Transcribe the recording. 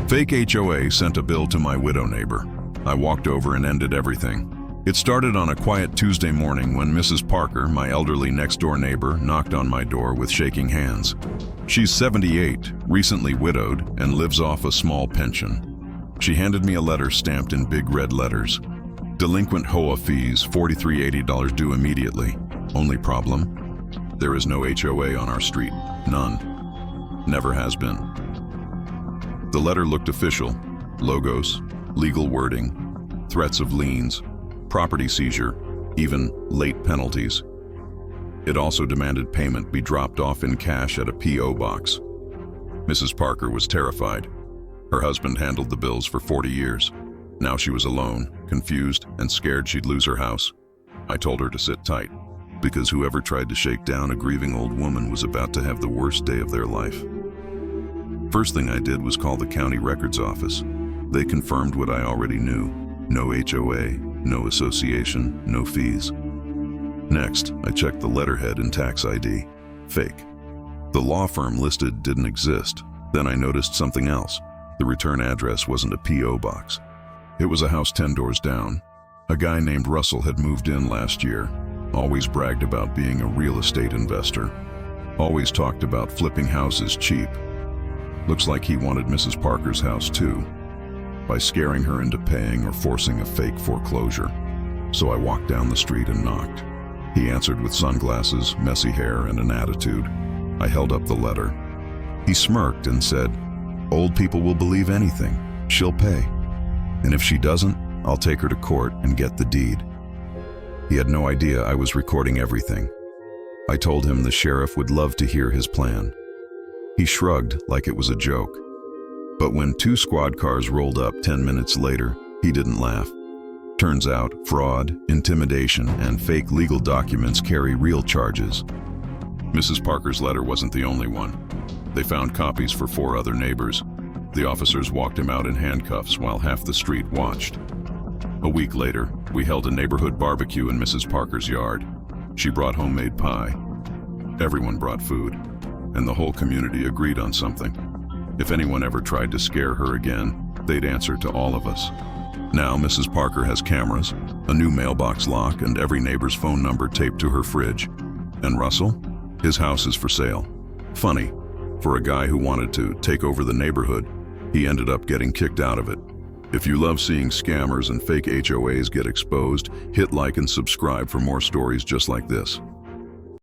Fake HOA sent a bill to my widow neighbor. I walked over and ended everything. It started on a quiet Tuesday morning when Mrs. Parker, my elderly next-door neighbor, knocked on my door with shaking hands. She's 78, recently widowed, and lives off a small pension. She handed me a letter stamped in big red letters. Delinquent HOA fees, $43.80 due immediately. Only problem? There is no HOA on our street. None. Never has been. The letter looked official. Logos, legal wording, threats of liens, property seizure, even late penalties. It also demanded payment be dropped off in cash at a P.O. box. Mrs. Parker was terrified. Her husband handled the bills for 40 years. Now she was alone, confused, and scared she'd lose her house. I told her to sit tight, because whoever tried to shake down a grieving old woman was about to have the worst day of their life. First thing I did was call the county records office. They confirmed what I already knew. No HOA, no association, no fees. Next, I checked the letterhead and tax ID. Fake. The law firm listed didn't exist. Then I noticed something else. The return address wasn't a P.O. box. It was a house 10 doors down. A guy named Russell had moved in last year. Always bragged about being a real estate investor. Always talked about flipping houses cheap. Looks like he wanted Mrs. Parker's house too, by scaring her into paying or forcing a fake foreclosure. So I walked down the street and knocked. He answered with sunglasses, messy hair, and an attitude. I held up the letter. He smirked and said, "Old people will believe anything. She'll pay. And if she doesn't, I'll take her to court and get the deed." He had no idea I was recording everything. I told him the sheriff would love to hear his plan. He shrugged like it was a joke. But when 2 squad cars rolled up 10 minutes later, he didn't laugh. Turns out, fraud, intimidation, and fake legal documents carry real charges. Mrs. Parker's letter wasn't the only one. They found copies for 4 other neighbors. The officers walked him out in handcuffs while half the street watched. A week later, we held a neighborhood barbecue in Mrs. Parker's yard. She brought homemade pie. Everyone brought food, and the whole community agreed on something. If anyone ever tried to scare her again, they'd answer to all of us. Now Mrs. Parker has cameras, a new mailbox lock, and every neighbor's phone number taped to her fridge. And Russell? His house is for sale. Funny, for a guy who wanted to take over the neighborhood, he ended up getting kicked out of it. If you love seeing scammers and fake HOAs get exposed, hit like and subscribe for more stories just like this.